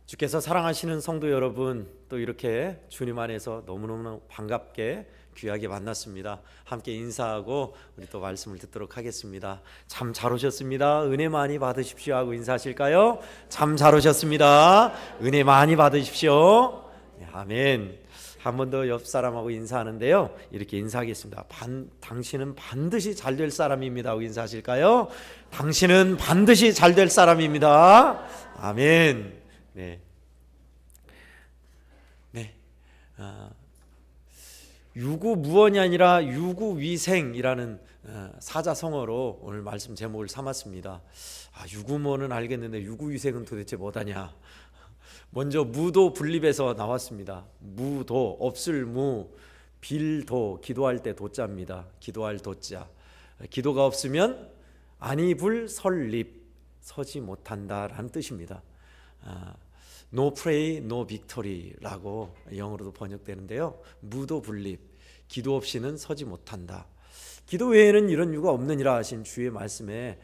주께서 사랑하시는 성도 여러분, 또 이렇게 주님 안에서 너무너무 반갑게 귀하게 만났습니다. 함께 인사하고 우리 또 말씀을 듣도록 하겠습니다. 참 잘 오셨습니다. 은혜 많이 받으십시오 하고 인사하실까요? 참 잘 오셨습니다. 은혜 많이 받으십시오. 네, 아멘. 한 번 더 옆 사람하고 인사하는데요, 이렇게 인사하겠습니다. 당신은 반드시 잘 될 사람입니다 하고 인사하실까요? 당신은 반드시 잘 될 사람입니다. 아멘. 네. 유구무원이 아니라 유구위생이라는 사자성어로 오늘 말씀 제목을 삼았습니다. 유구무원은 알겠는데 유구위생은 도대체 뭐다냐? 먼저 무도 분립에서 나왔습니다. 무도, 없을 무, 빌도, 기도할 때 도자입니다. 기도할 도자. 기도가 없으면 아니불 설립, 서지 못한다라는 뜻입니다. No pray, no victory라고 영어로도 번역되는데요, 무도 분립, 기도 없이는 서지 못한다. 기도 외에는 이런 이유가 없느니라 하신 주의 말씀에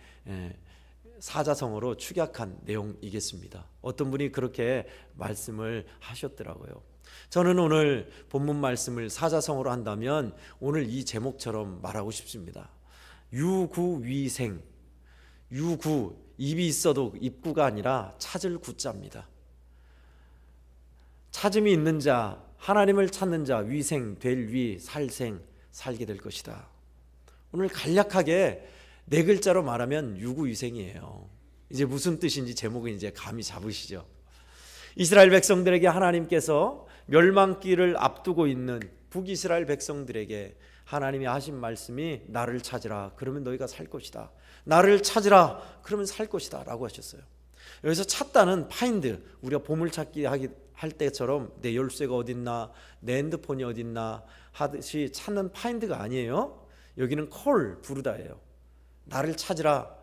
사자성어로 축약한 내용이겠습니다. 어떤 분이 그렇게 말씀을 하셨더라고요. 저는 오늘 본문 말씀을 사자성어로 한다면 오늘 이 제목처럼 말하고 싶습니다. 유구위생. 유구, 입이 있어도 입구가 아니라 찾을 구자입니다. 찾음이 있는 자, 하나님을 찾는 자, 위생, 될 위, 살생, 살게 될 것이다. 오늘 간략하게 네 글자로 말하면 유구위생이에요. 이제 무슨 뜻인지 제목은 이제 감이 잡으시죠. 이스라엘 백성들에게 하나님께서 멸망기를 앞두고 있는 북이스라엘 백성들에게 하나님이 하신 말씀이 나를 찾으라, 그러면 너희가 살 것이다. 나를 찾으라, 그러면 살 것이다 라고 하셨어요. 여기서 찾다는 파인드, 우리가 보물찾기 할 때처럼 내 열쇠가 어딨나, 내 핸드폰이 어딨나 하듯이 찾는 파인드가 아니에요. 여기는 콜, 부르다예요. 나를 찾으라.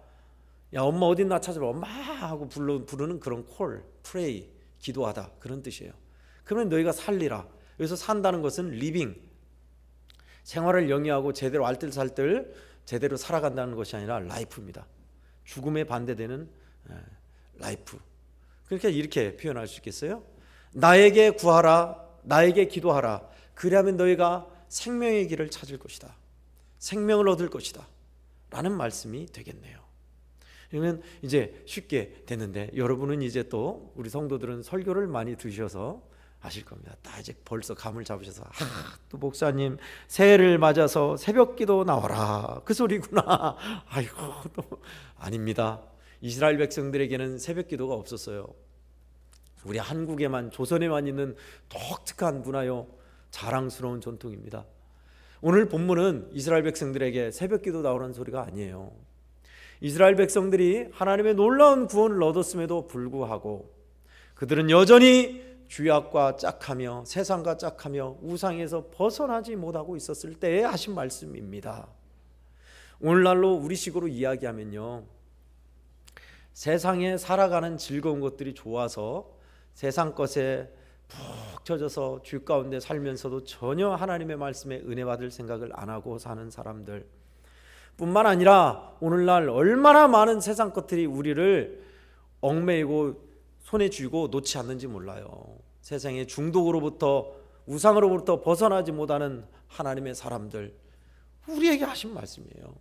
야, 엄마 어딨나 찾으라. 엄마 하고 부르는 그런 콜, 프레이, 기도하다, 그런 뜻이에요. 그러면 너희가 살리라. 여기서 산다는 것은 리빙, 생활을 영위하고 제대로 알뜰살뜰 제대로 살아간다는 것이 아니라 라이프입니다. 죽음에 반대되는 라이프. 그러니까 이렇게 표현할 수 있겠어요? 나에게 구하라, 나에게 기도하라. 그리하면 너희가 생명의 길을 찾을 것이다. 생명을 얻을 것이다 라는 말씀이 되겠네요. 그러면 이제 쉽게 됐는데, 여러분은 이제 또 우리 성도들은 설교를 많이 들으셔서 아실 겁니다. 다 이제 벌써 감을 잡으셔서 또 목사님 새해를 맞아서 새벽기도 나와라, 그 소리구나. 아이고, 또 아닙니다. 이스라엘 백성들에게는 새벽기도가 없었어요. 우리 한국에만, 조선에만 있는 독특한 문화요, 자랑스러운 전통입니다. 오늘 본문은 이스라엘 백성들에게 새벽기도 나오라는 소리가 아니에요. 이스라엘 백성들이 하나님의 놀라운 구원을 얻었음에도 불구하고 그들은 여전히 죄악과 짝하며 세상과 짝하며 우상에서 벗어나지 못하고 있었을 때에 하신 말씀입니다. 오늘날로 우리식으로 이야기하면요, 세상에 살아가는 즐거운 것들이 좋아서 세상 것에 푹 젖어서 죄 가운데 살면서도 전혀 하나님의 말씀에 은혜 받을 생각을 안 하고 사는 사람들 뿐만 아니라 오늘날 얼마나 많은 세상 것들이 우리를 얽매이고 손에 쥐고 놓지 않는지 몰라요. 세상의 중독으로부터, 우상으로부터 벗어나지 못하는 하나님의 사람들, 우리에게 하신 말씀이에요.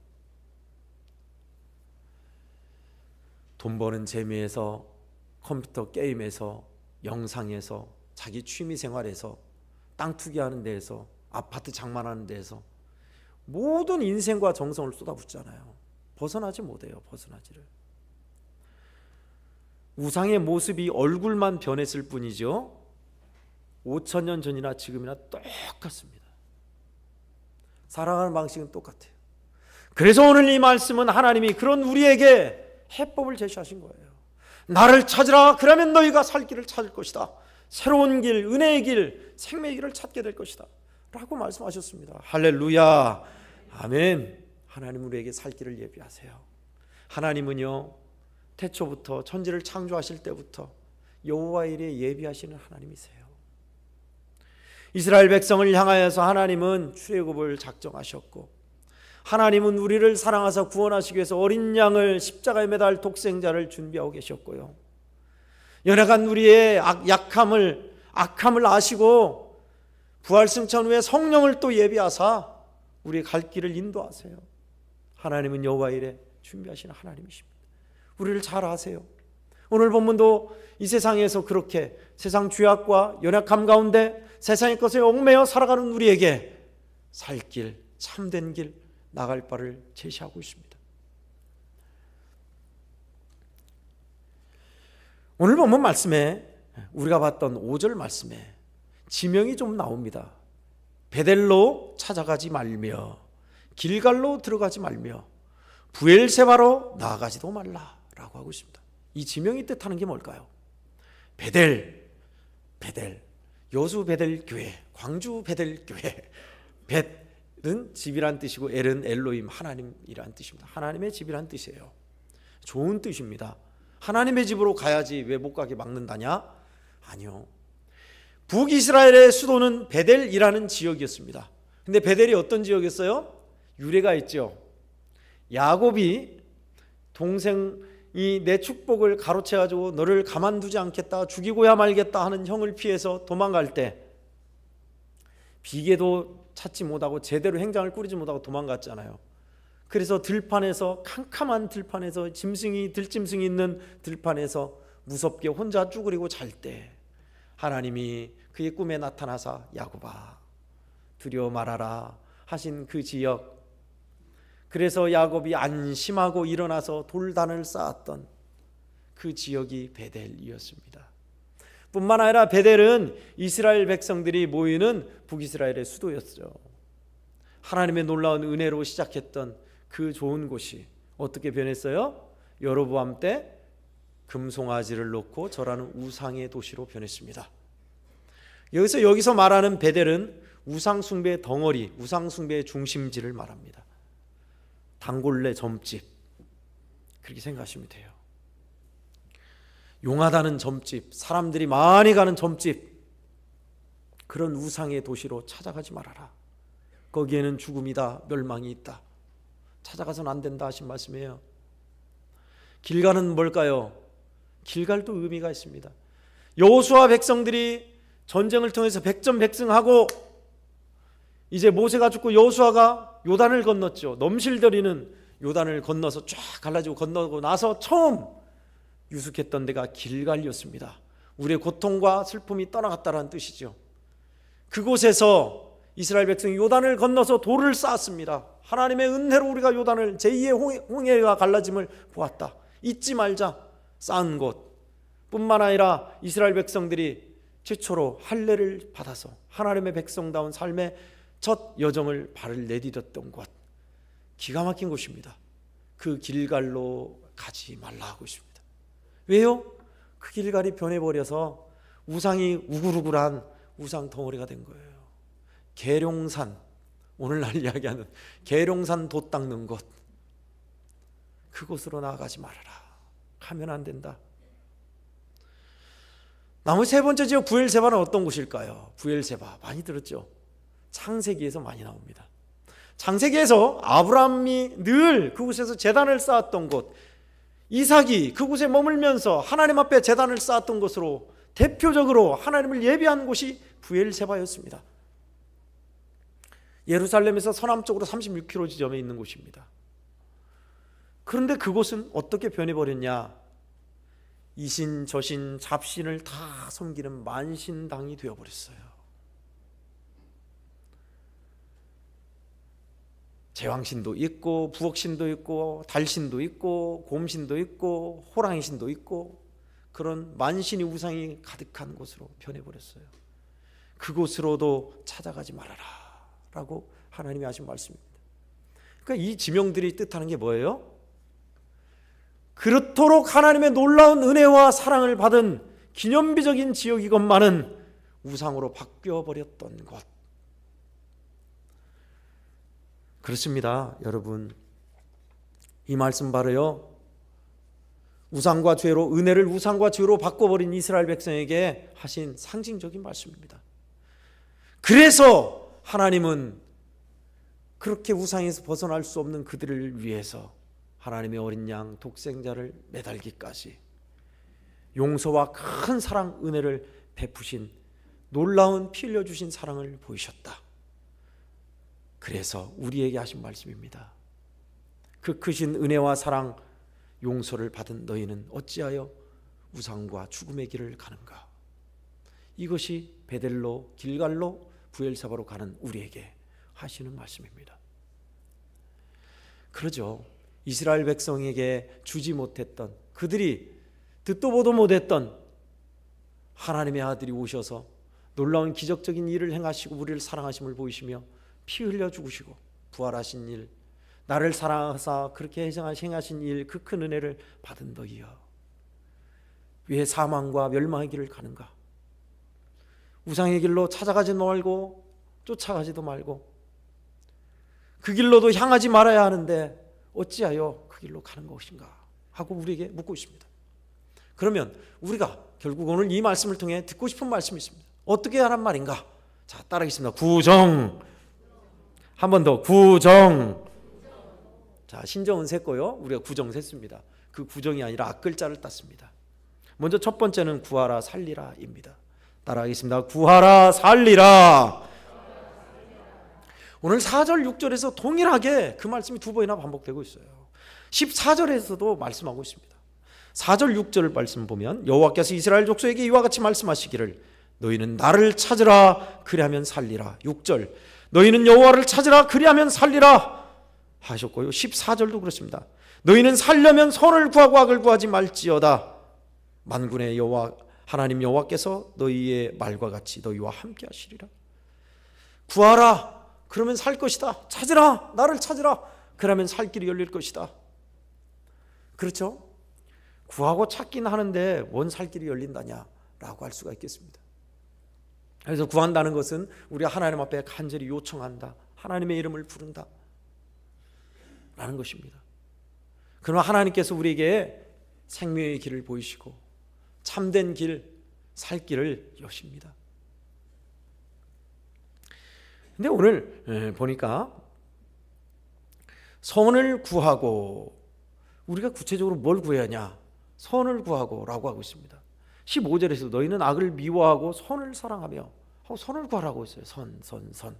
돈 버는 재미에서, 컴퓨터 게임에서, 영상에서, 자기 취미 생활에서, 땅 투기하는 데에서, 아파트 장만하는 데에서 모든 인생과 정성을 쏟아붓잖아요. 벗어나지 못해요. 벗어나지를. 우상의 모습이 얼굴만 변했을 뿐이죠, 5,000년 전이나 지금이나 똑같습니다. 살아가는 방식은 똑같아요. 그래서 오늘 이 말씀은 하나님이 그런 우리에게 해법을 제시하신 거예요. 나를 찾으라, 그러면 너희가 살 길을 찾을 것이다. 새로운 길, 은혜의 길, 생명의 길을 찾게 될 것이다 라고 말씀하셨습니다. 할렐루야, 아멘. 하나님 우리에게 살 길을 예비하세요. 하나님은요, 태초부터 천지를 창조하실 때부터 여호와 일에 예비하시는 하나님이세요. 이스라엘 백성을 향하여서 하나님은 출애굽을 작정하셨고, 하나님은 우리를 사랑하사 구원하시기 위해서 어린 양을 십자가에 매달 독생자를 준비하고 계셨고요, 연약한 우리의 악함을 아시고 부활승천 후에 성령을 또 예비하사 우리의 갈 길을 인도하세요. 하나님은 여호와 일에 준비하시는 하나님이십니다. 우리를 잘 아세요. 오늘 본문도 이 세상에서 그렇게 세상 죄악과 연약함 가운데 세상의 것에 얽매여 살아가는 우리에게 살 길, 참된 길, 나갈 바를 제시하고 있습니다. 오늘 본문 말씀에 우리가 봤던 5절 말씀에 지명이 좀 나옵니다. 베델로 찾아가지 말며 길갈로 들어가지 말며 부엘세바로 나아가지도 말라라고 하고 있습니다. 이 지명이 뜻하는 게 뭘까요? 베델, 여수 베델 교회, 광주 베델 교회. 벳은 집이란 뜻이고 엘은 엘로임 하나님이란 뜻입니다. 하나님의 집이란 뜻이에요. 좋은 뜻입니다. 하나님의 집으로 가야지 왜 못 가게 막는다냐? 아니요. 북이스라엘의 수도는 베델이라는 지역이었습니다. 근데 베델이 어떤 지역이었어요? 유래가 있죠. 야곱이 동생이 내 축복을 가로채가지고 너를 가만두지 않겠다, 죽이고야 말겠다 하는 형을 피해서 도망갈 때 비계도 찾지 못하고 제대로 행장을 꾸리지 못하고 도망갔잖아요. 그래서 들판에서, 캄캄한 들판에서, 들짐승이 있는 들판에서 무섭게 혼자 쭈그리고 잘 때 하나님이 그의 꿈에 나타나사 야곱아 두려워 말아라 하신 그 지역, 그래서 야곱이 안심하고 일어나서 돌단을 쌓았던 그 지역이 베델이었습니다. 뿐만 아니라 베델은 이스라엘 백성들이 모이는 북이스라엘의 수도였죠. 하나님의 놀라운 은혜로 시작했던 그 좋은 곳이 어떻게 변했어요? 여로보암 때 금송아지를 놓고 절하는 우상의 도시로 변했습니다. 여기서 말하는 베델은 우상숭배의 덩어리, 우상숭배의 중심지를 말합니다. 단골레 점집, 그렇게 생각하시면 돼요. 용하다는 점집, 사람들이 많이 가는 점집, 그런 우상의 도시로 찾아가지 말아라. 거기에는 죽음이다, 멸망이 있다. 찾아가서는 안 된다 하신 말씀이에요. 길갈은 뭘까요? 길갈도 의미가 있습니다. 여호수아 백성들이 전쟁을 통해서 백전백승하고 이제 모세가 죽고 여호수아가 요단을 건넜죠. 넘실거리는 요단을 건너서 쫙 갈라지고 건너고 나서 처음 유숙했던 데가 길갈이었습니다. 우리의 고통과 슬픔이 떠나갔다는 뜻이죠. 그곳에서 이스라엘 백성이 요단을 건너서 돌을 쌓았습니다. 하나님의 은혜로 우리가 요단을 제2의 홍해가 갈라짐을 보았다. 잊지 말자. 쌓은 곳 뿐만 아니라 이스라엘 백성들이 최초로 할례를 받아서 하나님의 백성다운 삶의 첫 여정을 발을 내디뎠던 곳, 기가 막힌 곳입니다. 그 길갈로 가지 말라 하고 있습니다. 왜요? 그 길갈이 변해버려서 우상이 우글우글한 우상 덩어리가 된 거예요. 계룡산, 오늘날 이야기하는 계룡산 돛 닦는 곳, 그곳으로 나아가지 말아라. 가면 안 된다. 나머지 세 번째 지역 부엘세바는 어떤 곳일까요? 부엘세바 많이 들었죠? 창세기에서 많이 나옵니다. 창세기에서 아브라함이 늘 그곳에서 제단을 쌓았던 곳, 이삭이 그곳에 머물면서 하나님 앞에 제단을 쌓았던 곳으로 대표적으로 하나님을 예비한 곳이 부엘세바였습니다. 예루살렘에서 서남쪽으로 36km 지점에 있는 곳입니다. 그런데 그곳은 어떻게 변해버렸냐? 이신 저신 잡신을 다 섬기는 만신당이 되어버렸어요. 제왕신도 있고 부엌신도 있고 달신도 있고 곰신도 있고 호랑이신도 있고 그런 만신이 우상이 가득한 곳으로 변해버렸어요. 그곳으로도 찾아가지 말아라 라고 하나님이 하신 말씀입니다. 그러니까 이 지명들이 뜻하는 게 뭐예요? 그렇도록 하나님의 놀라운 은혜와 사랑을 받은 기념비적인 지역이건만은 우상으로 바뀌어버렸던 것. 그렇습니다, 여러분. 이 말씀 바로요, 우상과 죄로, 은혜를 우상과 죄로 바꿔버린 이스라엘 백성에게 하신 상징적인 말씀입니다. 그래서 하나님은 그렇게 우상에서 벗어날 수 없는 그들을 위해서 하나님의 어린 양 독생자를 매달기까지 용서와 큰 사랑, 은혜를 베푸신 놀라운 피 흘려주신 사랑을 보이셨다. 그래서 우리에게 하신 말씀입니다. 그 크신 은혜와 사랑, 용서를 받은 너희는 어찌하여 우상과 죽음의 길을 가는가? 이것이 베델로, 길갈로, 부엘사바로 가는 우리에게 하시는 말씀입니다. 그러죠. 이스라엘 백성에게 주지 못했던, 그들이 듣도 보도 못했던 하나님의 아들이 오셔서 놀라운 기적적인 일을 행하시고 우리를 사랑하심을 보이시며 피 흘려 죽으시고 부활하신 일, 나를 사랑하사 그렇게 행하신 일, 그 큰 은혜를 받은 너희여, 왜 사망과 멸망의 길을 가는가? 우상의 길로 찾아가지도 말고 쫓아가지도 말고 그 길로도 향하지 말아야 하는데 어찌하여 그 길로 가는 것인가 하고 우리에게 묻고 있습니다. 그러면 우리가 결국 오늘 이 말씀을 통해 듣고 싶은 말씀이 있습니다. 어떻게 하란 말인가? 자, 따라하겠습니다. 구정. 한 번 더. 구정. 자, 신정은 셌고요, 우리가 구정 셌습니다. 그 구정이 아니라 앞글자를 땄습니다. 먼저 첫 번째는 구하라 살리라 입니다. 따라하겠습니다. 구하라 살리라. 오늘 4절 6절에서 동일하게 그 말씀이 두 번이나 반복되고 있어요. 14절에서도 말씀하고 있습니다. 4절 6절 말씀 보면 여호와께서 이스라엘 족속에게 이와 같이 말씀하시기를 너희는 나를 찾으라 그리하면 살리라. 6절 너희는 여호와를 찾으라 그리하면 살리라 하셨고요. 14절도 그렇습니다. 너희는 살려면 선을 구하고 악을 구하지 말지어다. 만군의 여호와 하나님 여호와께서 너희의 말과 같이 너희와 함께 하시리라. 구하라 그러면 살 것이다. 찾으라 나를 찾으라 그러면 살 길이 열릴 것이다. 그렇죠? 구하고 찾긴 하는데 뭔 살 길이 열린다냐라고 할 수가 있겠습니다. 그래서 구한다는 것은 우리가 하나님 앞에 간절히 요청한다, 하나님의 이름을 부른다 라는 것입니다. 그러나 하나님께서 우리에게 생명의 길을 보이시고 참된 길, 살 길을 여십니다. 근데 오늘 보니까 선을 구하고, 우리가 구체적으로 뭘 구해야 하냐? 선을 구하고 라고 하고 있습니다. 15절에서 너희는 악을 미워하고 선을 사랑하며 하고 선을 구하라고 했어요. 선.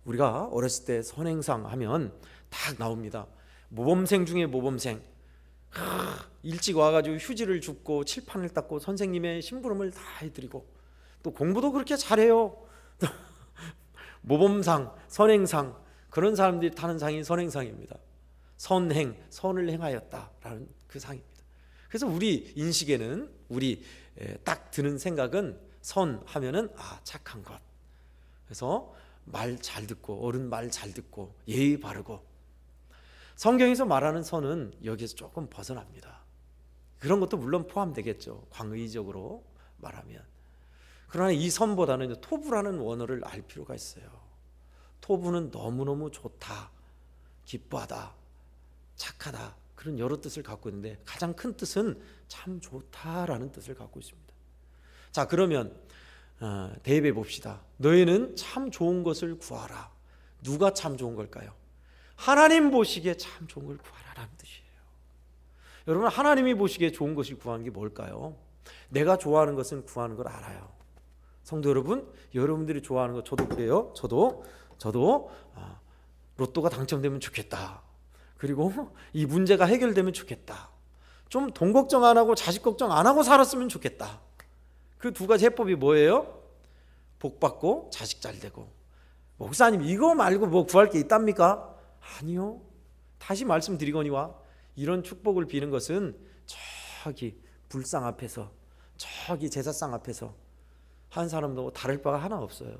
우리가 어렸을 때 선행상 하면 딱 나옵니다. 모범생 중에 모범생, 일찍 와가지고 휴지를 줍고 칠판을 닦고 선생님의 심부름을 다 해드리고 또 공부도 그렇게 잘해요. 모범상, 선행상, 그런 사람들이 타는 상이 선행상입니다. 선행, 선을 행하였다라는 그 상입니다. 그래서 우리 인식에는, 우리 딱 드는 생각은 선 하면은 착한 것. 그래서 말 잘 듣고, 어른 말 잘 듣고, 예의 바르고. 성경에서 말하는 선은 여기에서 조금 벗어납니다. 그런 것도 물론 포함되겠죠, 광의적으로 말하면. 그러나 이 선보다는 토부라는 원어를 알 필요가 있어요. 토부는 너무너무 좋다, 기뻐하다, 착하다, 그런 여러 뜻을 갖고 있는데 가장 큰 뜻은 참 좋다라는 뜻을 갖고 있습니다. 자, 그러면 대입해 봅시다. 너희는 참 좋은 것을 구하라. 누가 참 좋은 걸까요? 하나님 보시기에 참 좋은 걸 구하라라는 뜻이에요. 여러분, 하나님이 보시기에 좋은 것을 구하는 게 뭘까요? 내가 좋아하는 것은 구하는 걸 알아요. 성도 여러분, 여러분들이 좋아하는 것, 저도 그래요. 저도 로또가 당첨되면 좋겠다. 그리고 이 문제가 해결되면 좋겠다. 좀 돈 걱정 안 하고 자식 걱정 안 하고 살았으면 좋겠다. 그 두 가지 해법이 뭐예요? 복 받고 자식 잘 되고. 목사님, 이거 말고 뭐 구할 게 있답니까? 아니요. 다시 말씀드리거니와 이런 축복을 비는 것은 저기 불상 앞에서, 저기 제사상 앞에서 한 사람도 다를 바가 하나 없어요.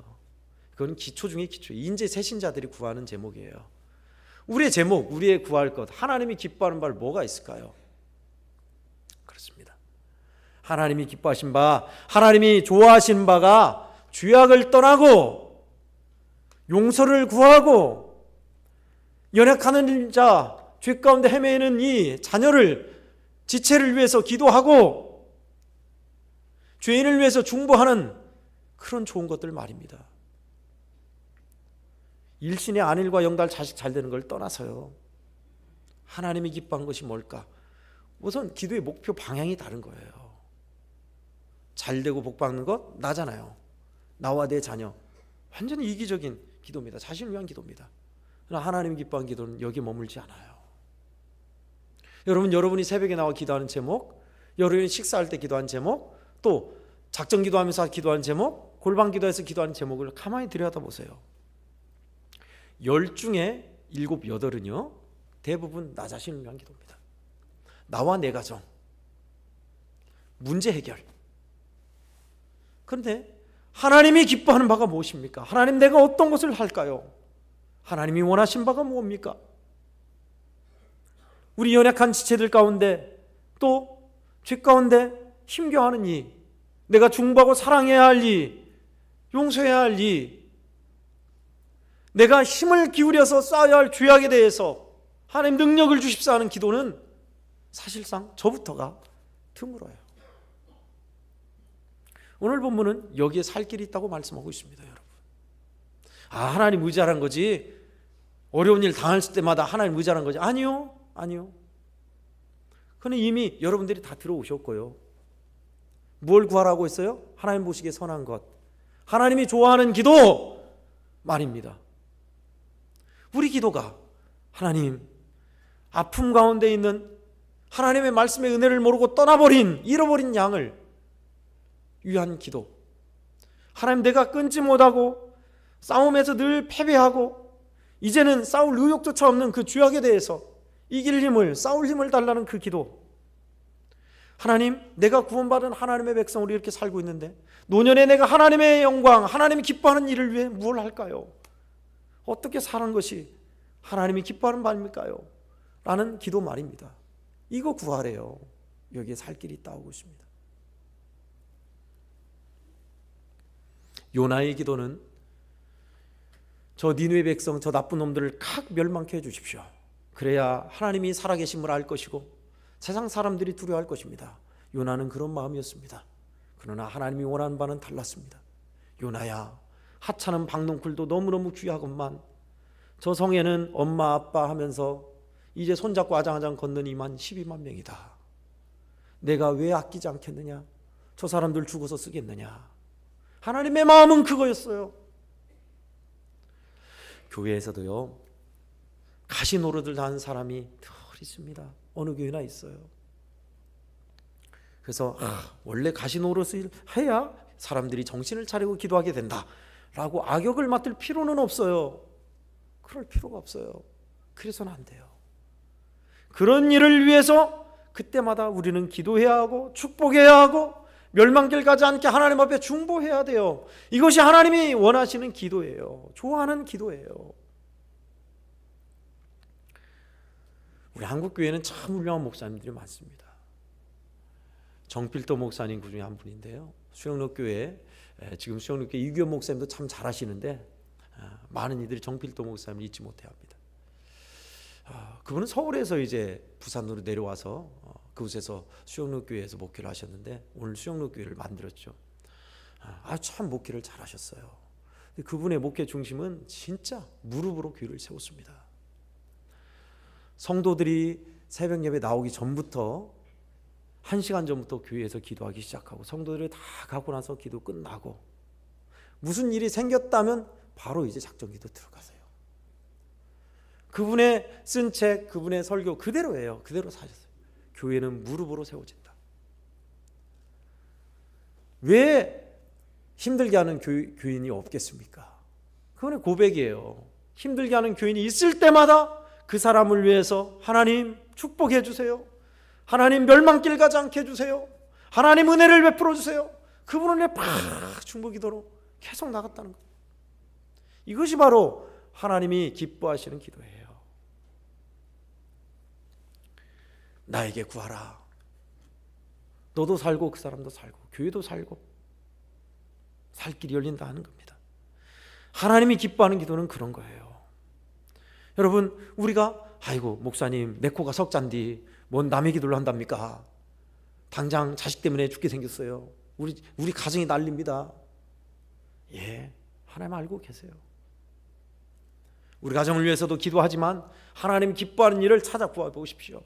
그건 기초 중에 기초. 인재 새신자들이 구하는 제목이에요. 우리의 제목, 우리의 구할 것, 하나님이 기뻐하는 바를 뭐가 있을까요? 그렇습니다. 하나님이 기뻐하신 바, 하나님이 좋아하신 바가 죄악을 떠나고 용서를 구하고 연약하는 자, 죄 가운데 헤매는 이 자녀를, 지체를 위해서 기도하고 죄인을 위해서 중보하는 그런 좋은 것들 말입니다. 일신의 안일과 영달 자식 잘 되는 걸 떠나서요, 하나님이 기뻐한 것이 뭘까? 우선 기도의 목표 방향이 다른 거예요. 잘 되고 복 받는 것 나잖아요. 나와 내 자녀. 완전히 이기적인 기도입니다. 자신을 위한 기도입니다. 그러나 하나님 기뻐하는 기도는 여기 머물지 않아요. 여러분이 새벽에 나와 기도하는 제목, 여러분이 식사할 때 기도하는 제목, 또 작전 기도하면서 기도하는 제목, 골방 기도해서 기도하는 제목을 가만히 들여다보세요. 10 중에 7, 8은요 대부분 나 자신을 위한 기도입니다. 나와 내 가정, 문제 해결. 그런데 하나님이 기뻐하는 바가 무엇입니까? 하나님 내가 어떤 것을 할까요? 하나님이 원하신 바가 무엇입니까? 우리 연약한 지체들 가운데 또 죄 가운데 힘겨워하는 이, 내가 중보하고 사랑해야 할 이, 용서해야 할 이, 내가 힘을 기울여서 쌓아야 할 죄악에 대해서 하나님 능력을 주십사 하는 기도는 사실상 저부터가 드물어요. 오늘 본문은 여기에 살 길이 있다고 말씀하고 있습니다. 여러분, 하나님 의지하라는 거지, 어려운 일 당할 때마다 하나님 의지하라는 거지, 아니요. 그는 이미 여러분들이 다 들어오셨고요. 뭘 구하라고 했어요? 하나님 보시기에 선한 것, 하나님이 좋아하는 기도 말입니다. 우리 기도가 하나님, 아픔 가운데 있는 하나님의 말씀의 은혜를 모르고 떠나버린, 잃어버린 양을 위한 기도, 하나님 내가 끊지 못하고 싸움에서 늘 패배하고 이제는 싸울 의욕조차 없는 그 죄악에 대해서 이길 힘을, 싸울 힘을 달라는 그 기도. 하나님, 내가 구원받은 하나님의 백성으로 이렇게 살고 있는데 노년에 내가 하나님의 영광, 하나님이 기뻐하는 일을 위해 뭘 할까요? 어떻게 사는 것이 하나님이 기뻐하는 바입니까요? 라는 기도 말입니다. 이거 구하래요. 여기에 살 길이 있다고 있습니다. 요나의 기도는 저 니느웨 백성, 저 나쁜 놈들을 칵 멸망케 해주십시오. 그래야 하나님이 살아계심을 알 것이고 세상 사람들이 두려워할 것입니다. 요나는 그런 마음이었습니다. 그러나 하나님이 원하는 바는 달랐습니다. 요나야, 하찮은 박농쿨도 너무너무 귀하건만 저 성에는 엄마 아빠 하면서 이제 손잡고 아장아장 걷는 이만 12만 명이다. 내가 왜 아끼지 않겠느냐? 저 사람들 죽어서 쓰겠느냐? 하나님의 마음은 그거였어요. 교회에서도요, 가시 노릇을 하는 사람이 덜 있습니다. 어느 교회나 있어요. 그래서 원래 가시 노릇을 해야 사람들이 정신을 차리고 기도하게 된다라고 악역을 맡을 필요는 없어요. 그럴 필요가 없어요. 그래서는 안 돼요. 그런 일을 위해서 그때마다 우리는 기도해야 하고 축복해야 하고 멸망길 가지 않게 하나님 앞에 중보해야 돼요. 이것이 하나님이 원하시는 기도예요. 좋아하는 기도예요. 우리 한국교회는 참 훌륭한 목사님들이 많습니다. 정필도 목사님 그 중에 한 분인데요, 수영록교회, 지금 수영록교회 이규현 목사님도 참 잘하시는데 많은 이들이 정필도 목사님을 잊지 못해야 합니다. 그분은 서울에서 이제 부산으로 내려와서 그곳에서 수영록교회에서 목회를 하셨는데 오늘 수영록교회를 만들었죠. 참 목회를 잘하셨어요. 그분의 목회 중심은 진짜 무릎으로 교회를 세웠습니다. 성도들이 새벽 예배 나오기 전부터 1시간 전부터 교회에서 기도하기 시작하고 성도들이 다 가고 나서 기도 끝나고 무슨 일이 생겼다면 바로 이제 작전기도 들어가세요. 그분의 쓴 책, 그분의 설교 그대로예요. 그대로 사셨어요. 교회는 무릎으로 세워진다. 왜 힘들게 하는 교인이 없겠습니까? 그분의 고백이에요. 힘들게 하는 교인이 있을 때마다 그 사람을 위해서 하나님 축복해 주세요. 하나님 멸망길 가지 않게 해주세요. 하나님 은혜를 베풀어 주세요. 그분을 팍 중보기도로 계속 나갔다는 거예요. 이것이 바로 하나님이 기뻐하시는 기도예요. 나에게 구하라. 너도 살고 그 사람도 살고 교회도 살고 살 길이 열린다 하는 겁니다. 하나님이 기뻐하는 기도는 그런 거예요. 여러분, 우리가 아이고 목사님 내 코가 석잔디 뭔 남의 기도를 한답니까? 당장 자식 때문에 죽게 생겼어요. 우리 가정이 난립니다. 예, 하나님 알고 계세요. 우리 가정을 위해서도 기도하지만 하나님 기뻐하는 일을 찾아 구해보십시오.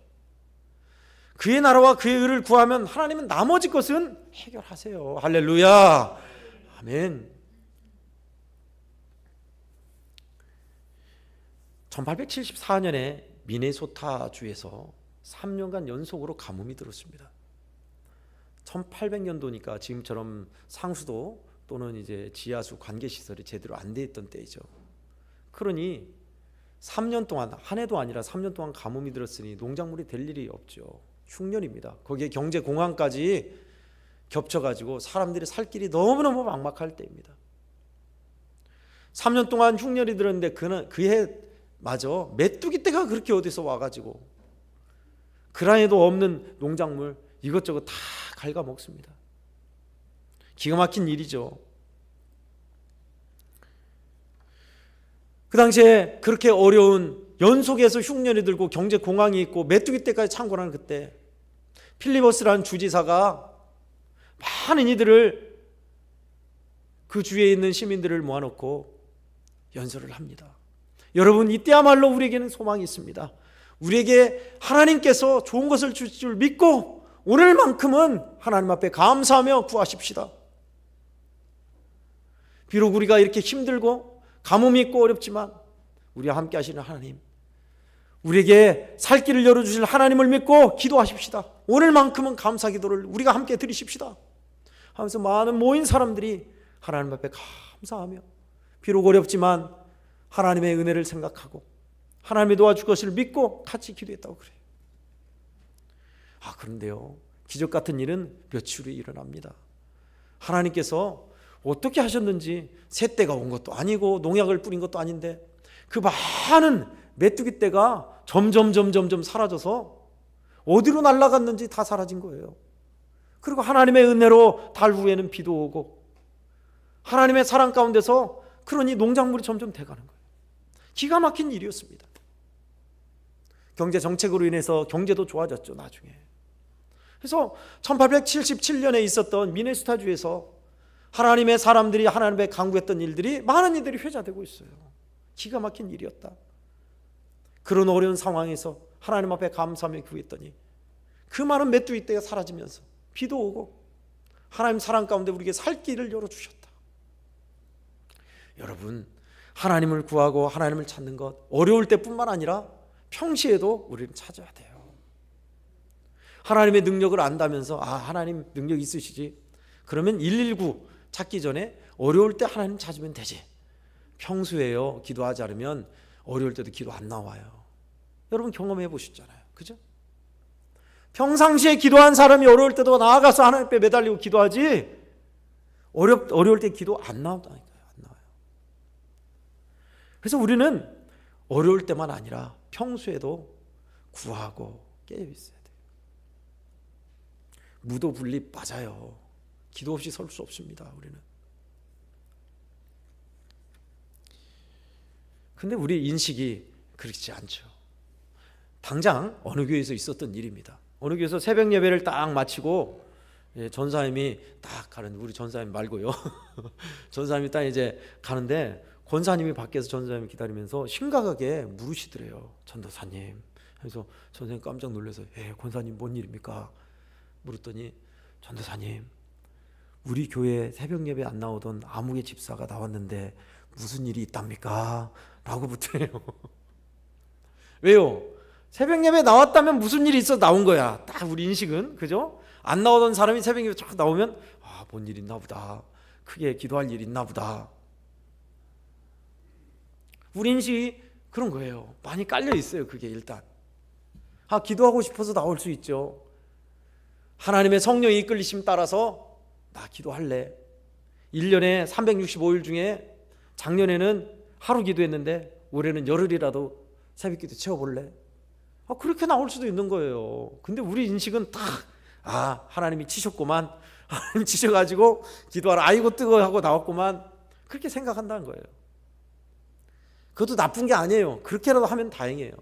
그의 나라와 그의 의를 구하면 하나님은 나머지 것은 해결하세요. 할렐루야. 아멘. 1874년에 미네소타주에서 3년간 연속으로 가뭄이 들었습니다. 1800년도니까 지금처럼 상수도 또는 이제 지하수 관계 시설이 제대로 안 돼 있던 때이죠. 그러니 3년 동안, 한 해도 아니라 3년 동안 가뭄이 들었으니 농작물이 될 일이 없죠. 흉년입니다. 거기에 경제 공황까지 겹쳐가지고 사람들이 살 길이 너무너무 막막할 때입니다. 3년 동안 흉년이 들었는데 그해 맞아 메뚜기 떼가 그렇게 어디서 와가지고 그라에도 없는 농작물 이것저것 다 갉아먹습니다. 기가 막힌 일이죠. 그 당시에 그렇게 어려운 연속해서 흉년이 들고 경제 공황이 있고 메뚜기 떼까지 창궐하는 그때 필리버스라는 주지사가 많은 이들을 그 주위에 있는 시민들을 모아놓고 연설을 합니다. 여러분, 이때야말로 우리에게는 소망이 있습니다. 우리에게 하나님께서 좋은 것을 주실 줄 믿고 오늘만큼은 하나님 앞에 감사하며 구하십시다. 비록 우리가 이렇게 힘들고 가뭄이 있고 어렵지만 우리와 함께 하시는 하나님, 우리에게 살 길을 열어주실 하나님을 믿고 기도하십시다. 오늘만큼은 감사 기도를 우리가 함께 드리십시다 하면서 많은 모인 사람들이 하나님 앞에 감사하며 비록 어렵지만 하나님의 은혜를 생각하고 하나님의 도와줄 것을 믿고 같이 기도했다고 그래요. 그런데요, 기적 같은 일은 며칠 후에 일어납니다. 하나님께서 어떻게 하셨는지 새떼가 온 것도 아니고 농약을 뿌린 것도 아닌데 그 많은 메뚜기 떼가 점점 사라져서 어디로 날아갔는지 다 사라진 거예요. 그리고 하나님의 은혜로 달 후에는 비도 오고 하나님의 사랑 가운데서 그러니 농작물이 점점 돼가는 거예요. 기가 막힌 일이었습니다. 경제 정책으로 인해서 경제도 좋아졌죠, 나중에. 그래서 1877년에 있었던 미네소타주에서 하나님의 사람들이 하나님의 간구했던 일들이 많은 이들이 회자되고 있어요. 기가 막힌 일이었다. 그런 어려운 상황에서 하나님 앞에 감사하며 구했더니 그 많은 메뚜기 떼가 사라지면서 비도 오고 하나님 사랑 가운데 우리에게 살 길을 열어주셨다. 여러분, 하나님을 구하고 하나님을 찾는 것 어려울 때뿐만 아니라 평시에도 우리는 찾아야 돼요. 하나님의 능력을 안다면서 하나님 능력 있으시지, 그러면 119 찾기 전에 어려울 때 하나님 찾으면 되지. 평소에요 기도하지 않으면 어려울 때도 기도 안 나와요. 여러분 경험해 보셨잖아요, 그죠? 평상시에 기도한 사람이 어려울 때도 나아가서 하나님 앞에 매달리고 기도하지 어려울 때 기도 안 나온다니까요. 안 나와요. 그래서 우리는 어려울 때만 아니라 평소에도 구하고 깨어 있어야 돼요. 무도분립 맞아요. 기도 없이 설 수 없습니다, 우리는. 근데 우리 인식이 그렇지 않죠. 당장 어느 교회에서 있었던 일입니다. 어느 교회에서 새벽 예배를 딱 마치고 전사님이 딱 가는, 우리 전사님 말고요. 전사님이 딱 이제 가는데 권사님이 밖에서 전사님을 기다리면서 심각하게 물으시더래요. 전도사님. 그래서 전사님 깜짝 놀라서 권사님 뭔 일입니까? 물었더니 전도사님, 우리 교회 새벽 예배 안 나오던 아무개 집사가 나왔는데 무슨 일이 있답니까? 라고 묻더래요. 왜요? 새벽 예배 나왔다면 무슨 일이 있어 나온 거야. 딱 우리 인식은, 그죠? 안 나오던 사람이 새벽 예배 쫙 나오면 뭔 일 있나 보다. 크게 기도할 일 있나 보다. 우리 인식이 그런 거예요. 많이 깔려 있어요, 그게 일단. 기도하고 싶어서 나올 수 있죠. 하나님의 성령의 이끌리심 따라서 나 기도할래. 1년에 365일 중에 작년에는 하루 기도했는데 올해는 열흘이라도 새벽 기도 채워볼래. 그렇게 나올 수도 있는 거예요. 근데 우리 인식은 딱 하나님이 치셨구만. 하나님 치셔가지고 기도하라. 아이고 뜨거워 하고 나왔구만. 그렇게 생각한다는 거예요. 그것도 나쁜 게 아니에요. 그렇게라도 하면 다행이에요.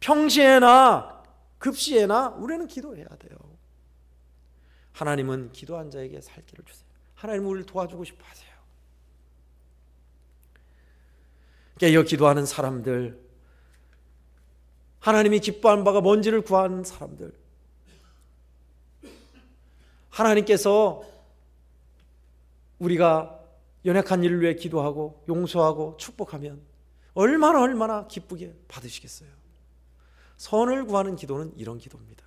평시에나 급시에나 우리는 기도해야 돼요. 하나님은 기도한 자에게 살 길을 주세요. 하나님은 우리를 도와주고 싶어 하세요. 깨어 기도하는 사람들, 하나님이 기뻐하는 바가 뭔지를 구하는 사람들, 하나님께서 우리가 연약한 일을 위해 기도하고 용서하고 축복하면 얼마나 기쁘게 받으시겠어요. 선을 구하는 기도는 이런 기도입니다.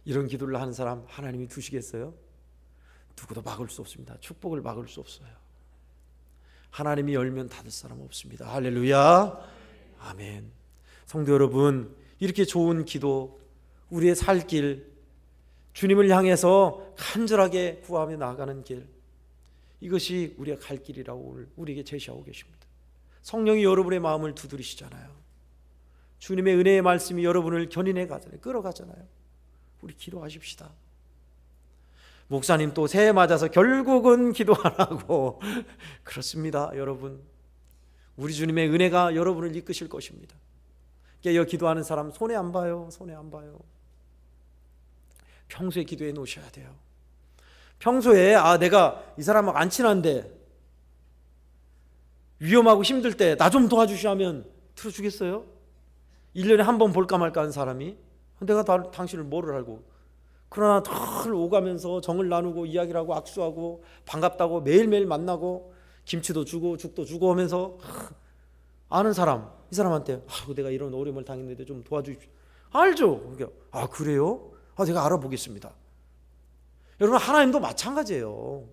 이런 기도를 하는 사람 하나님이 두시겠어요? 누구도 막을 수 없습니다. 축복을 막을 수 없어요. 하나님이 열면 닫을 사람 없습니다. 할렐루야. 아멘. 성도 여러분, 이렇게 좋은 기도, 우리의 살 길, 주님을 향해서 간절하게 구하며 나아가는 길, 이것이 우리의 갈 길이라고 우리에게 제시하고 계십니다. 성령이 여러분의 마음을 두드리시잖아요. 주님의 은혜의 말씀이 여러분을 견인해 가잖아요. 끌어가잖아요. 우리 기도하십시다. 목사님 또 새해 맞아서 결국은 기도 안 하고 그렇습니다. 여러분, 우리 주님의 은혜가 여러분을 이끄실 것입니다. 깨어 기도하는 사람 손해 안 봐요. 손해 안 봐요. 평소에 기도해 놓으셔야 돼요. 평소에 내가 이 사람하고 안 친한데 위험하고 힘들 때 나 좀 도와주시오 하면 들어주겠어요? 1년에 한 번 볼까 말까 하는 사람이 내가 당신을 뭐를 알고, 그러나 늘 오가면서 정을 나누고 이야기를 하고 악수하고 반갑다고 매일매일 만나고 김치도 주고 죽도 주고 하면서 아는 사람, 이 사람한테 내가 이런 어려움을 당했는데 좀 도와주십시오. 알죠? 그러니까 그래요? 제가 알아보겠습니다. 여러분, 하나님도 마찬가지예요.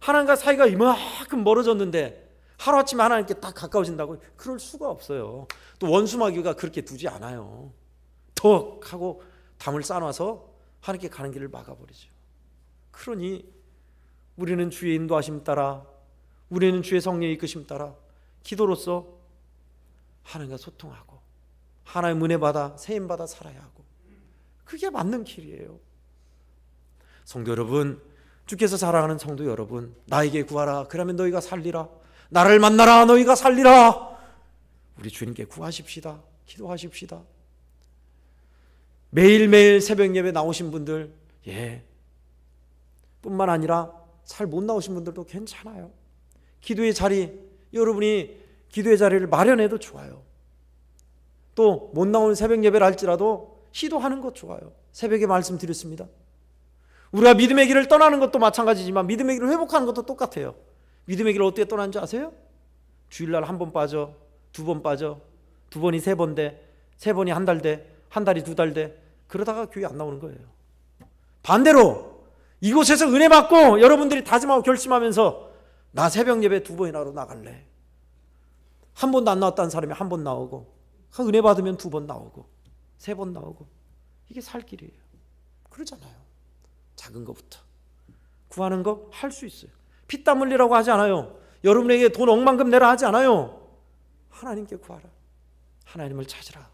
하나님과 사이가 이만큼 멀어졌는데 하루아침에 하나님께 딱 가까워진다고? 그럴 수가 없어요. 또 원수마귀가 그렇게 두지 않아요. 턱 하고 담을 쌓아놔서 하나님께 가는 길을 막아버리죠. 그러니 우리는 주의 인도하심 따라, 우리는 주의 성령의 이끄심 따라 기도로서 하나님과 소통하고 하나님의 은혜 받아 세임 받아 살아야 하고, 그게 맞는 길이에요. 성도 여러분, 주께서 사랑하는 성도 여러분, 나에게 구하라 그러면 너희가 살리라, 나를 만나라 너희가 살리라. 우리 주님께 구하십시다. 기도하십시다. 매일매일 새벽 예배 나오신 분들, 뿐만 아니라 잘 못 나오신 분들도 괜찮아요. 기도의 자리, 여러분이 기도의 자리를 마련해도 좋아요. 또 못 나오는 새벽 예배를 할지라도 시도하는 것 좋아요. 새벽에 말씀드렸습니다. 우리가 믿음의 길을 떠나는 것도 마찬가지지만 믿음의 길을 회복하는 것도 똑같아요. 믿음의 길을 어떻게 떠나는지 아세요? 주일날 한 번 빠져, 두 번 빠져, 두 번이 세 번 돼, 세 번이 한 달 돼, 한 달이 두 달 돼, 그러다가 교회 안 나오는 거예요. 반대로 이곳에서 은혜 받고 여러분들이 다짐하고 결심하면서 나 새벽 예배 두 번이나 나갈래. 한 번도 안 나왔다는 사람이 한 번 나오고, 은혜 받으면 두 번 나오고, 세 번 나오고, 이게 살 길이에요. 그러잖아요. 작은 것부터 구하는 거 할 수 있어요. 피땀 흘리라고 하지 않아요. 여러분에게 돈 억만큼 내라 하지 않아요. 하나님께 구하라. 하나님을 찾으라.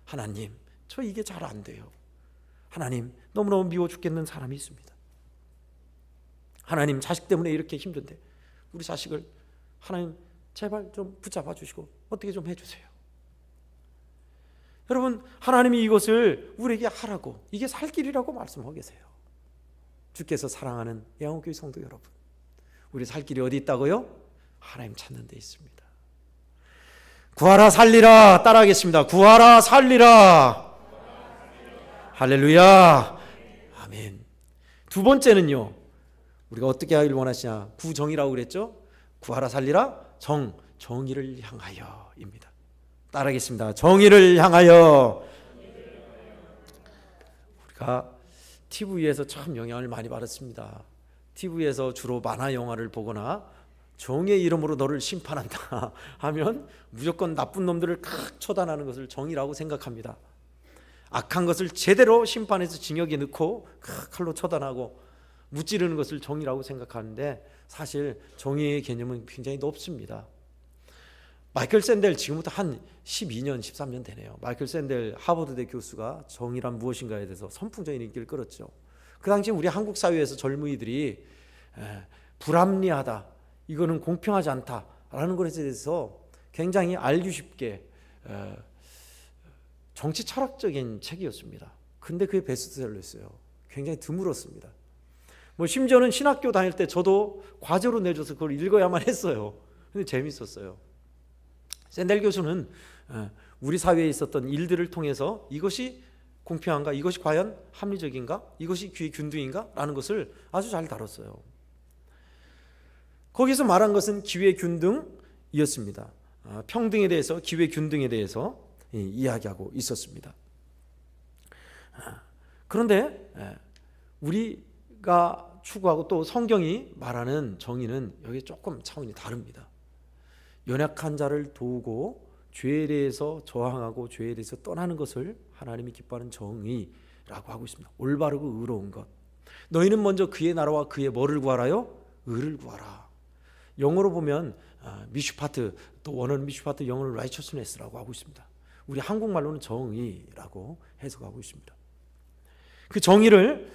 하나님, 저 이게 잘 안 돼요. 하나님, 너무너무 미워 죽겠는 사람이 있습니다. 하나님, 자식 때문에 이렇게 힘든데 우리 자식을 하나님 제발 좀 붙잡아 주시고 어떻게 좀 해주세요. 여러분, 하나님이 이것을 우리에게 하라고, 이게 살 길이라고 말씀하고 계세요. 주께서 사랑하는 양호교회 성도 여러분, 우리 살 길이 어디 있다고요? 하나님 찾는 데 있습니다. 구하라 살리라 따라하겠습니다. 구하라 살리라. 할렐루야. 아멘. 두 번째는요, 우리가 어떻게 하길 원하시냐? 구정이라고 그랬죠? 구하라 살리라 정의를 향하여입니다. 따라하겠습니다. 정의를 향하여. 우리가 TV에서 참 영향을 많이 받았습니다. TV에서 주로 만화 영화를 보거나 정의의 이름으로 너를 심판한다 하면 무조건 나쁜 놈들을 칵 처단하는 것을 정의라고 생각합니다. 악한 것을 제대로 심판해서 징역에 넣고 칼로 처단하고 무찌르는 것을 정의라고 생각하는데, 사실 정의의 개념은 굉장히 높습니다. 마이클 샌델, 지금부터 한 12년, 13년 되네요. 마이클 샌델 하버드대 교수가 정의란 무엇인가에 대해서 선풍적인 인기를 끌었죠. 그 당시 우리 한국 사회에서 젊은이들이 불합리하다, 이거는 공평하지 않다라는 것에 대해서 굉장히 알기 쉽게 정치 철학적인 책이었습니다. 근데 그게 베스트셀러였어요. 굉장히 드물었습니다. 심지어는 신학교 다닐 때 저도 과제로 내줘서 그걸 읽어야만 했어요. 근데 재밌었어요. 샌델 교수는 우리 사회에 있었던 일들을 통해서 이것이 공평한가? 이것이 과연 합리적인가? 이것이 귀의 균등인가? 라는 것을 아주 잘 다뤘어요. 거기서 말한 것은 기회 균등이었습니다. 평등에 대해서, 기회 균등에 대해서 이야기하고 있었습니다. 그런데 우리가 추구하고 또 성경이 말하는 정의는 여기 조금 차원이 다릅니다. 연약한 자를 도우고 죄에 대해서 저항하고 죄에 대해서 떠나는 것을 하나님이 기뻐하는 정의라고 하고 있습니다. 올바르고 의로운 것. 너희는 먼저 그의 나라와 그의 뭐를 구하라요? 의를 구하라. 영어로 보면 미슈파트, 또 원어는 미슈파트, 영어는 righteousness라고 하고 있습니다. 우리 한국말로는 정의라고 해석하고 있습니다. 그 정의를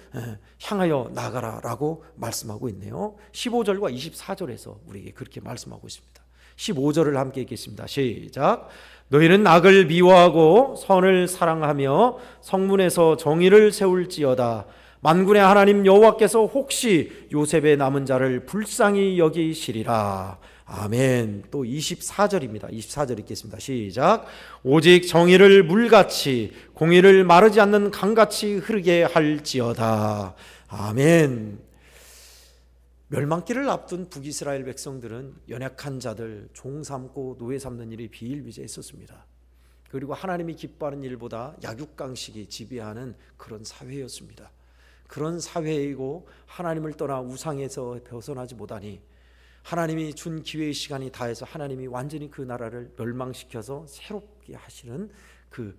향하여 나가라라고 말씀하고 있네요. 15절과 24절에서 우리에게 그렇게 말씀하고 있습니다. 15절을 함께 읽겠습니다. 시작. 너희는 악을 미워하고 선을 사랑하며 성문에서 정의를 세울지어다. 만군의 하나님 여호와께서 혹시 요셉의 남은 자를 불쌍히 여기시리라. 아멘. 또 24절입니다. 24절 읽겠습니다. 시작. 오직 정의를 물같이 공의를 마르지 않는 강같이 흐르게 할지어다. 아멘. 멸망기를 앞둔 북이스라엘 백성들은 연약한 자들 종 삼고 노예 삼는 일이 비일비재했었습니다. 그리고 하나님이 기뻐하는 일보다 약육강식이 지배하는 그런 사회였습니다. 그런 사회이고 하나님을 떠나 우상에서 벗어나지 못하니 하나님이 준 기회의 시간이 다해서 하나님이 완전히 그 나라를 멸망시켜서 새롭게 하시는 그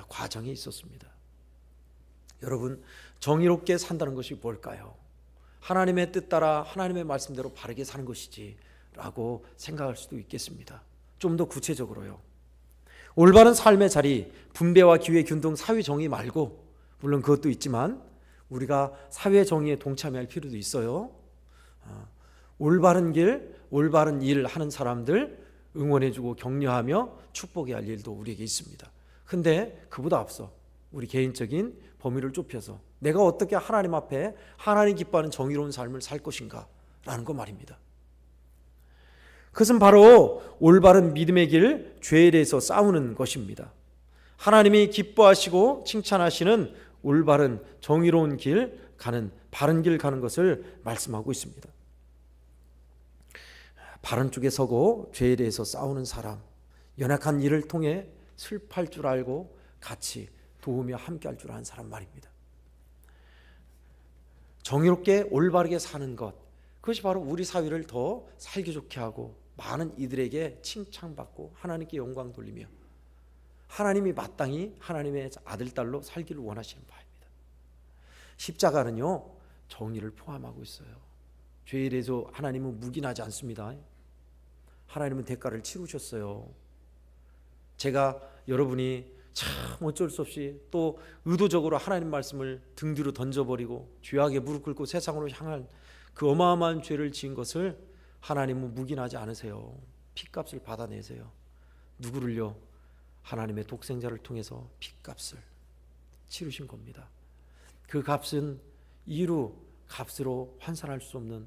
과정이 있었습니다. 여러분, 정의롭게 산다는 것이 뭘까요? 하나님의 뜻 따라 하나님의 말씀대로 바르게 사는 것이지 라고 생각할 수도 있겠습니다. 좀 더 구체적으로요. 올바른 삶의 자리, 분배와 기회 균등, 사회 정의 말고, 물론 그것도 있지만 우리가 사회 정의에 동참할 필요도 있어요. 올바른 길, 올바른 일을 하는 사람들 응원해주고 격려하며 축복해야 할 일도 우리에게 있습니다. 근데 그보다 앞서 우리 개인적인 범위를 좁혀서 내가 어떻게 하나님 앞에 하나님 기뻐하는 정의로운 삶을 살 것인가 라는 거 말입니다. 그것은 바로 올바른 믿음의 길, 죄에 대해서 싸우는 것입니다. 하나님이 기뻐하시고 칭찬하시는 올바른 정의로운 길 가는, 바른 길 가는 것을 말씀하고 있습니다. 바른 쪽에 서고 죄에 대해서 싸우는 사람, 연약한 일을 통해 슬퍼할 줄 알고 같이 도우며 함께 할 줄 아는 사람 말입니다. 정의롭게 올바르게 사는 것, 그것이 바로 우리 사회를 더 살기 좋게 하고 많은 이들에게 칭찬받고 하나님께 영광 돌리며 하나님이 마땅히 하나님의 아들, 딸로 살기를 원하시는 바입니다. 십자가는요, 정의를 포함하고 있어요. 죄에 대해서 하나님은 묵인하지 않습니다. 하나님은 대가를 치르셨어요. 제가 여러분이 참 어쩔 수 없이 또 의도적으로 하나님 말씀을 등 뒤로 던져버리고 죄악에 무릎 꿇고 세상으로 향한 그 어마어마한 죄를 지은 것을 하나님은 묵인하지 않으세요. 핏값을 받아내세요. 누구를요? 하나님의 독생자를 통해서 핏값을 치르신 겁니다. 그 값은 이루 값으로 환산할 수 없는,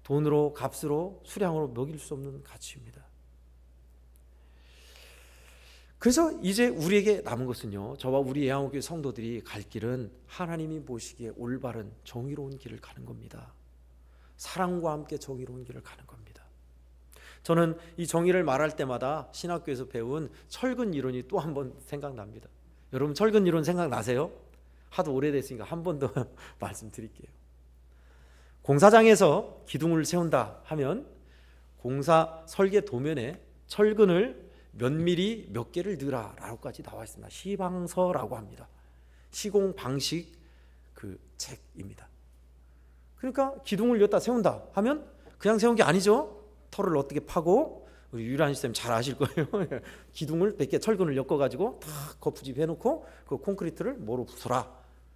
돈으로 값으로 수량으로 먹일 수 없는 가치입니다. 그래서 이제 우리에게 남은 것은요, 저와 우리 예양호교회 성도들이 갈 길은 하나님이 보시기에 올바른 정의로운 길을 가는 겁니다. 사랑과 함께 정의로운 길을 가는 겁니다. 저는 이 정의를 말할 때마다 신학교에서 배운 철근 이론이 또 한 번 생각납니다. 여러분 철근 이론 생각나세요? 하도 오래됐으니까 한 번 더 말씀드릴게요. 공사장에서 기둥을 세운다 하면 공사 설계 도면에 철근을 몇 미리 몇 개를 넣으라 라고까지 나와 있습니다. 시방서라고 합니다. 시공 방식 그 책입니다. 그러니까 기둥을 여기다 세운다 하면 그냥 세운 게 아니죠. 털을 어떻게 파고, 우리 유란 시스템 잘 아실 거예요. 기둥을 몇 개 철근을 엮어가지고 탁 거푸집 해놓고 그 콘크리트를 뭐로 부숴라,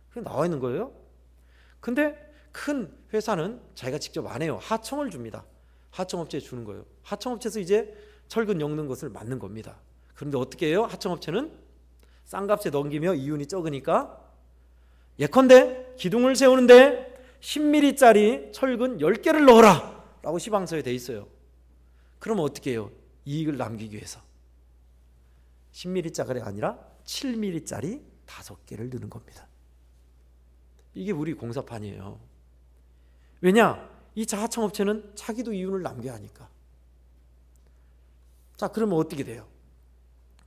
그게 나와 있는 거예요. 근데 큰 회사는 자기가 직접 안 해요. 하청을 줍니다. 하청업체에 주는 거예요. 하청업체에서 이제 철근 엮는 것을 맡는 겁니다. 그런데 어떻게 해요? 하청업체는 싼 값에 넘기며 이윤이 적으니까 예컨대 기둥을 세우는데 10mm짜리 철근 10개를 넣어라 라고 시방서에 돼 있어요. 그러면 어떻게 해요? 이익을 남기기 위해서. 10mm짜리 아니라 7mm짜리 5개를 넣는 겁니다. 이게 우리 공사판이에요. 왜냐? 이 자하청업체는 자기도 이윤을 남겨야 하니까. 자, 그러면 어떻게 돼요?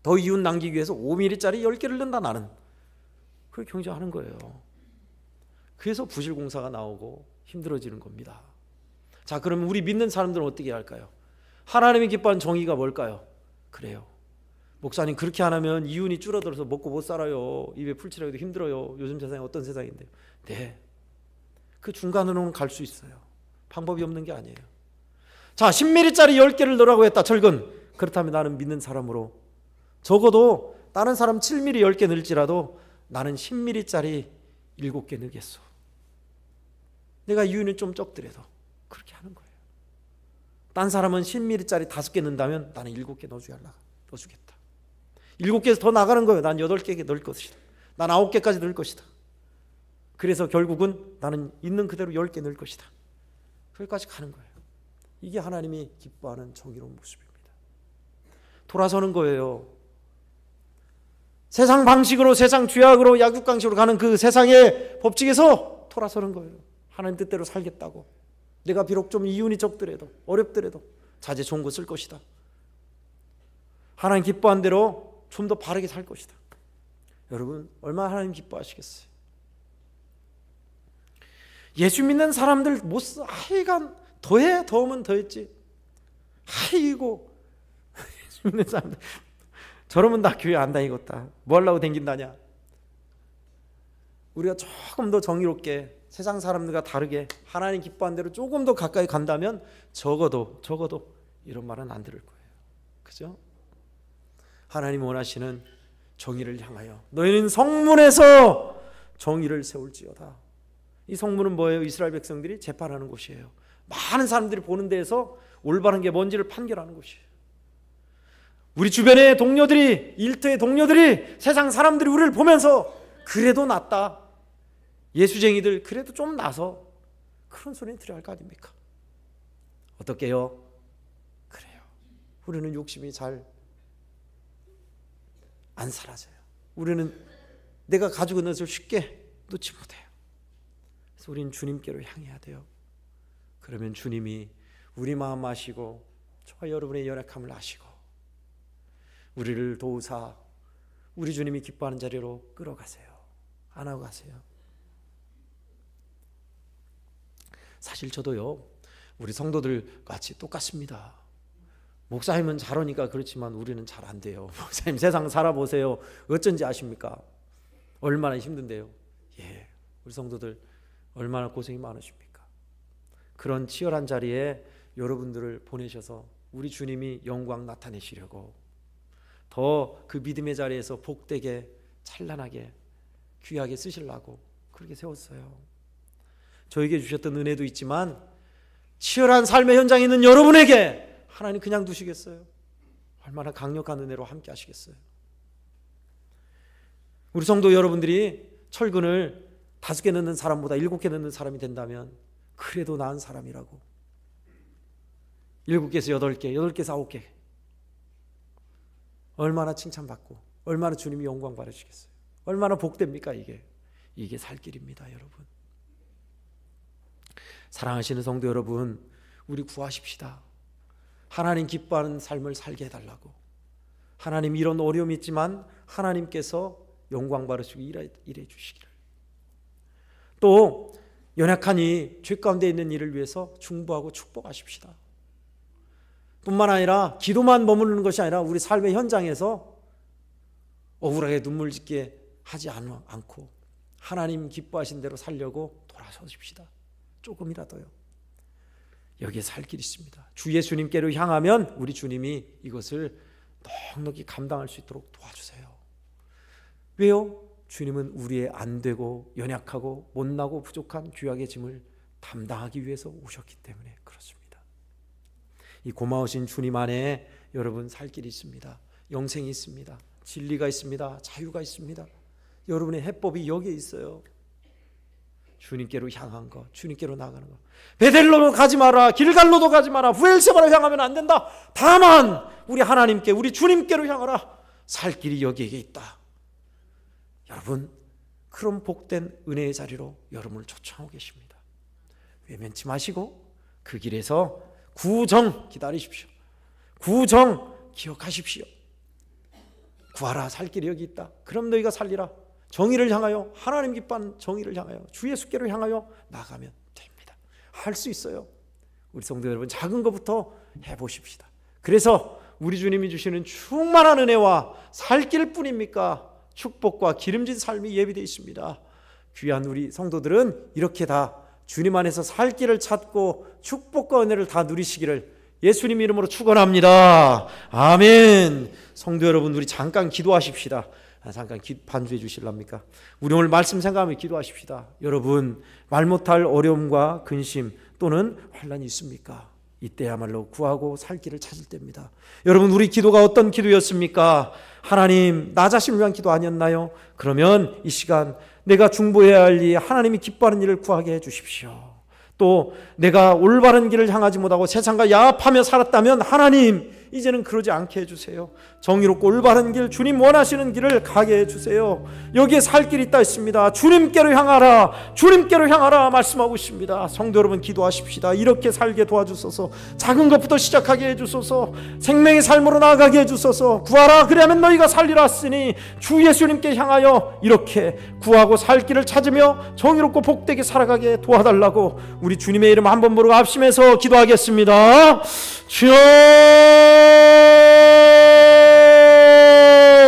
더 이윤 남기기 위해서 5mm짜리 10개를 넣는다 나는. 그렇게 경쟁하는 거예요. 그래서 부실공사가 나오고 힘들어지는 겁니다. 자, 그러면 우리 믿는 사람들은 어떻게 할까요? 하나님이 기뻐하는 정의가 뭘까요? 그래요. 목사님, 그렇게 안 하면 이윤이 줄어들어서 먹고 못 살아요. 입에 풀칠하기도 힘들어요. 요즘 세상이 어떤 세상인데요. 네, 그 중간으로는 갈 수 있어요. 방법이 없는 게 아니에요. 자, 10mm짜리 10개를 넣으라고 했다, 철근. 그렇다면 나는 믿는 사람으로 적어도 다른 사람 7mm 10개 넣을지라도 나는 10mm짜리 7개 넣겠어. 내가 이윤이 좀 적더라도 그렇게 하는 거예요. 딴 사람은 10mm짜리 5개 넣는다면 나는 7개 넣어주겠다. 7개에서 더 나가는 거예요. 난 8개 넣을 것이다. 난 9개까지 넣을 것이다. 그래서 결국은 나는 있는 그대로 10개 넣을 것이다. 거기까지 가는 거예요. 이게 하나님이 기뻐하는 정의로운 모습입니다. 돌아서는 거예요. 세상 방식으로, 세상 죄악으로, 약육강식으로 가는 그 세상의 법칙에서 돌아서는 거예요. 하나님 뜻대로 살겠다고. 내가 비록 좀 이윤이 적더라도, 어렵더라도 자제 좋은 거 쓸 것이다. 하나님 기뻐한 대로 좀 더 바르게 살 것이다. 여러분, 얼마나 하나님 기뻐하시겠어요? 예수 믿는 사람들 하여간 더해, 더하면 더했지. 아이고, 예수 믿는 사람들 저러면 나 교회 안 다니겠다. 뭐 하려고 댕긴다냐. 우리가 조금 더 정의롭게 세상 사람들과 다르게 하나님 기뻐한 대로 조금 더 가까이 간다면 적어도 이런 말은 안 들을 거예요. 그죠? 하나님 원하시는 정의를 향하여 너희는 성문에서 정의를 세울지어다. 이 성문은 뭐예요? 이스라엘 백성들이 재판하는 곳이에요. 많은 사람들이 보는 데에서 올바른 게 뭔지를 판결하는 곳이에요. 우리 주변의 동료들이, 일터의 동료들이, 세상 사람들이 우리를 보면서 그래도 낫다, 예수쟁이들 그래도 좀 나서, 그런 소리는 들어야 할 거 아닙니까? 어떻게요? 그래요. 우리는 욕심이 잘 안 사라져요. 우리는 내가 가지고 있는 것을 쉽게 놓지 못해요. 그래서 우리는 주님께로 향해야 돼요. 그러면 주님이 우리 마음 아시고 저와 여러분의 연약함을 아시고 우리를 도우사 우리 주님이 기뻐하는 자리로 끌어가세요. 안아고 가세요. 사실 저도요, 우리 성도들 같이 똑같습니다. 목사님은 잘하니까 그렇지만 우리는 잘 안 돼요. 목사님 세상 살아보세요. 어쩐지 아십니까? 얼마나 힘든데요. 예, 우리 성도들 얼마나 고생이 많으십니까? 그런 치열한 자리에 여러분들을 보내셔서 우리 주님이 영광 나타내시려고, 더 그 믿음의 자리에서 복되게 찬란하게 귀하게 쓰시려고 그렇게 세웠어요. 저에게 주셨던 은혜도 있지만 치열한 삶의 현장에 있는 여러분에게 하나님 그냥 두시겠어요? 얼마나 강력한 은혜로 함께 하시겠어요? 우리 성도 여러분들이 철근을 5개 넣는 사람보다 7개 넣는 사람이 된다면 그래도 나은 사람이라고. 7개에서 8개, 8개에서 9개. 얼마나 칭찬받고 얼마나 주님이 영광 받으시겠어요? 얼마나 복됩니까? 이게 살 길입니다, 여러분. 사랑하시는 성도 여러분, 우리 구하십시다. 하나님 기뻐하는 삶을 살게 해달라고. 하나님 이런 어려움이 있지만 하나님께서 영광 받으시고 일해 주시기를. 또 연약하니 죄 가운데 있는 이를 위해서 중보하고 축복하십시다. 뿐만 아니라 기도만 머무르는 것이 아니라 우리 삶의 현장에서 억울하게 눈물 짓게 하지 않고 하나님 기뻐하신 대로 살려고 돌아서십시다. 조금이라도요. 여기에 살 길이 있습니다. 주 예수님께로 향하면 우리 주님이 이것을 넉넉히 감당할 수 있도록 도와주세요. 왜요? 주님은 우리의 안 되고 연약하고 못나고 부족한 죄악의 짐을 담당하기 위해서 오셨기 때문에 그렇습니다. 이 고마우신 주님 안에 여러분 살 길이 있습니다. 영생이 있습니다. 진리가 있습니다. 자유가 있습니다. 여러분의 해법이 여기에 있어요. 주님께로 향한 것, 주님께로 나가는 것. 베델로도 가지 마라, 길갈로도 가지 마라, 부엘세바로 향하면 안 된다. 다만 우리 하나님께, 우리 주님께로 향하라. 살 길이 여기에 있다. 여러분, 그런 복된 은혜의 자리로 여러분을 초청하고 계십니다. 외면치 마시고 그 길에서 구정 기다리십시오. 구정 기억하십시오. 구하라, 살 길이 여기 있다. 그럼 너희가 살리라. 정의를 향하여, 하나님 기뻐하는 정의를 향하여, 주 예수께로 향하여 나가면 됩니다. 할 수 있어요. 우리 성도 여러분, 작은 것부터 해보십시다. 그래서 우리 주님이 주시는 충만한 은혜와 살 길뿐입니까? 축복과 기름진 삶이 예비되어 있습니다. 귀한 우리 성도들은 이렇게 다 주님 안에서 살 길을 찾고 축복과 은혜를 다 누리시기를 예수님 이름으로 축원합니다. 아멘. 성도 여러분, 우리 잠깐 기도하십시다. 잠깐 반주해 주실랍니까? 우리 오늘 말씀 생각하며 기도하십시다. 여러분, 말 못할 어려움과 근심 또는 환난이 있습니까? 이때야말로 구하고 살 길을 찾을 때입니다. 여러분, 우리 기도가 어떤 기도였습니까? 하나님, 나 자신을 위한 기도 아니었나요? 그러면 이 시간 내가 중보해야 할 일, 하나님이 기뻐하는 일을 구하게 해주십시오. 또 내가 올바른 길을 향하지 못하고 세상과 야합하며 살았다면 하나님, 이제는 그러지 않게 해주세요. 정의롭고 올바른 길, 주님 원하시는 길을 가게 해주세요. 여기에 살 길이 있다 했습니다. 주님께로 향하라, 주님께로 향하라 말씀하고 있습니다. 성도 여러분, 기도하십시다. 이렇게 살게 도와주소서. 작은 것부터 시작하게 해주소서. 생명의 삶으로 나아가게 해주소서. 구하라, 그리하면 너희가 살리라 했으니 주 예수님께 향하여 이렇게 구하고 살 길을 찾으며 정의롭고 복되게 살아가게 도와달라고 우리 주님의 이름 한번 부르고 합심해서 기도하겠습니다. 주여,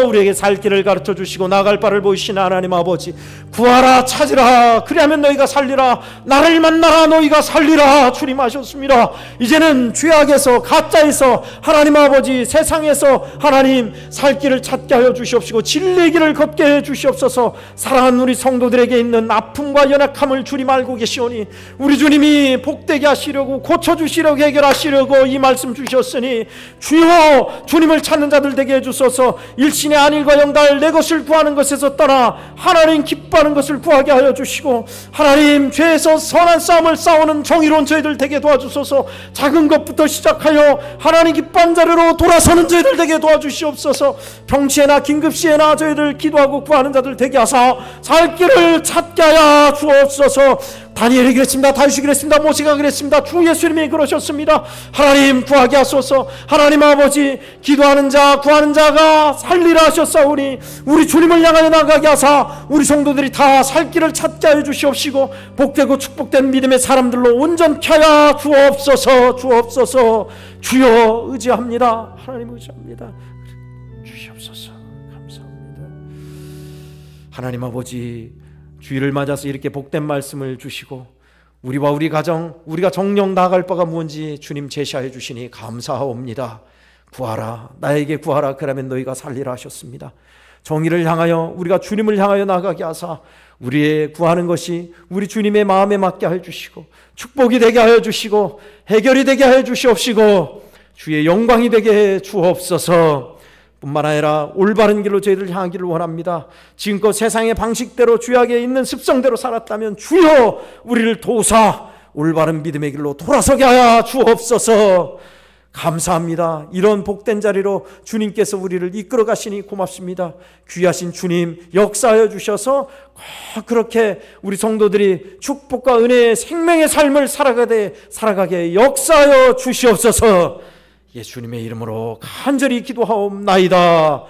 우리에게 살 길을 가르쳐 주시고 나갈 바를 보이신 하나님 아버지, 구하라, 찾으라, 그리하면 너희가 살리라. 나를 만나라, 너희가 살리라. 주님 하셨습니다. 이제는 죄악에서, 가짜에서, 하나님 아버지, 세상에서 하나님 살 길을 찾게 하여 주시옵시고 진리의 길을 걷게 해 주시옵소서. 사랑하는 우리 성도들에게 있는 아픔과 연약함을 주님 알고 계시오니 우리 주님이 복되게 하시려고, 고쳐주시려고, 해결하시려고 이 말씀 주셨으니 주여, 주님을 찾는 자들 되게 해주소서. 일신의 안일과 영달, 내 것을 구하는 것에서 떠나 하나님 기뻐하는 것을 구하게 하여 주시고, 하나님 죄에서 선한 싸움을 싸우는 정의로운 저희들 되게 도와주소서. 작은 것부터 시작하여 하나님 기뻐하는 자리로 돌아서는 저희들 되게 도와주시옵소서. 병시에나 긴급시에나 저희들 기도하고 구하는 자들 되게 하사 살 길을 찾게 하여 주옵소서. 다니엘이 그랬습니다. 다윗이 그랬습니다. 모세가 그랬습니다. 주 예수님이 그러셨습니다. 하나님 구하게 하소서. 하나님 아버지, 기도하는 자, 구하는 자가 살리라 하셨사오니 우리 주님을 향하여 나가게 하사 우리 성도들이 다 살 길을 찾게 하여 주시옵시고 복되고 축복된 믿음의 사람들로 온전케 하여 주옵소서. 주옵소서. 주여 의지합니다. 하나님 의지합니다. 주시옵소서. 감사합니다. 하나님 아버지, 주일을 맞아서 이렇게 복된 말씀을 주시고 우리와 우리 가정, 우리가 정녕 나아갈 바가 무엇인지 주님 제시하여 주시니 감사하옵니다. 구하라, 나에게 구하라, 그러면 너희가 살리라 하셨습니다. 정의를 향하여, 우리가 주님을 향하여 나가게 하사 우리의 구하는 것이 우리 주님의 마음에 맞게 하여 주시고 축복이 되게 하여 주시고 해결이 되게 하여 주시옵시고 주의 영광이 되게 해 주옵소서. 뿐만 아니라 올바른 길로 저희들 향하기를 원합니다. 지금껏 세상의 방식대로 죄악에 있는 습성대로 살았다면 주여 우리를 도우사 올바른 믿음의 길로 돌아서게 하여 주옵소서. 감사합니다. 이런 복된 자리로 주님께서 우리를 이끌어 가시니 고맙습니다. 귀하신 주님, 역사하여 주셔서 그렇게 우리 성도들이 축복과 은혜의 생명의 삶을 살아가게 역사하여 주시옵소서. 예수님의 이름으로 간절히 기도하옵나이다.